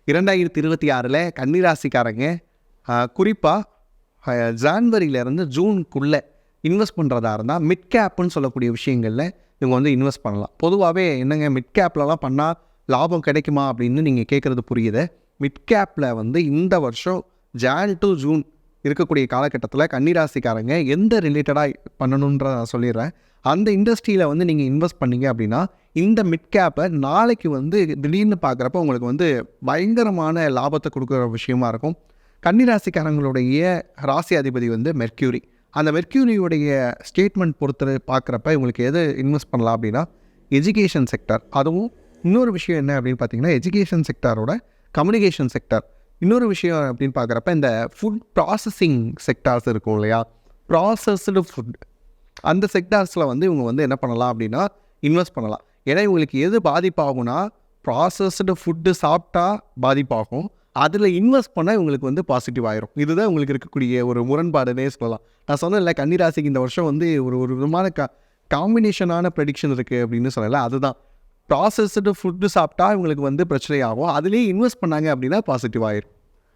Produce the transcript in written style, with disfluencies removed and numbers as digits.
2026 கன்னிராசிக்காரங்க குறிப்பாக ஜான்வரியிலேருந்து ஜூனுக்குள்ளே இன்வெஸ்ட் பண்ணுறதா இருந்தால் மிட் கேப்புன்னு சொல்லக்கூடிய விஷயங்களில் இவங்க வந்து இன்வெஸ்ட் பண்ணலாம். பொதுவாகவே என்னங்க மிட் கேப்லலாம் பண்ணால் லாபம் கிடைக்குமா அப்படின்னு நீங்கள் கேட்குறது புரியுது. மிட் கேப்பில் வந்து இந்த வருஷம் ஜான் டு ஜூன் இருக்கக்கூடிய காலகட்டத்தில் கன்னிராசிக்காரங்க எந்த ரிலேட்டடாக பண்ணணுன்ற நான் சொல்லிடுறேன். அந்த இண்டஸ்ட்ரியில் வந்து நீங்கள் இன்வெஸ்ட் பண்ணீங்க அப்படின்னா இந்த மிட் கேப்பை நாளைக்கு வந்து திடீர்னு பார்க்குறப்ப உங்களுக்கு வந்து பயங்கரமான லாபத்தை கொடுக்குற விஷயமா இருக்கும். கன்னிராசிக்காரங்களுடைய ராசி அதிபதி வந்து மெர்க்யூரி. அந்த மெர்க்யூரியுடைய ஸ்டேட்மெண்ட் பொறுத்து பார்க்குறப்ப இவங்களுக்கு எது இன்வெஸ்ட் பண்ணலாம் அப்படின்னா எஜுகேஷன் செக்டர். அதுவும் இன்னொரு விஷயம் என்ன அப்படின்னு பார்த்தீங்கன்னா எஜுகேஷன் செக்டாரோட கம்யூனிகேஷன் செக்டர். இன்னொரு விஷயம் அப்படின்னு பார்க்குறப்ப இந்த ஃபுட் ப்ராசஸிங் செக்டார்ஸ் இருக்கும் இல்லையா, ப்ராசஸ்டு ஃபுட், அந்த செக்டார்ஸில் வந்து இவங்க வந்து என்ன பண்ணலாம் அப்படின்னா இன்வெஸ்ட் பண்ணலாம். ஏன்னா இவங்களுக்கு எது பாதிப்பாகும்னா ப்ராசஸ்டு ஃபுட்டு சாப்பிட்டா பாதிப்பாகும், அதில் இன்வெஸ்ட் பண்ணால் இவங்களுக்கு வந்து பாசிட்டிவ் ஆகிரும். இதுதான் உங்களுக்கு இருக்கக்கூடிய ஒரு முரண்பாடுனே சொல்லலாம். நான் சொன்னேன்ல கன்னிராசிக்கு இந்த வருஷம் வந்து ஒரு விதமான காம்பினேஷனான ப்ரெடிக்ஷன் இருக்குது அப்படின்னு சொல்லலை. அதுதான் ப்ராசஸ்டு ஃபுட்டு சாப்பிட்டா இவங்களுக்கு வந்து பிரச்சனை ஆகும், அதுலேயே இன்வெஸ்ட் பண்ணாங்க அப்படின்னா பாசிட்டிவ் ஆகிரும்.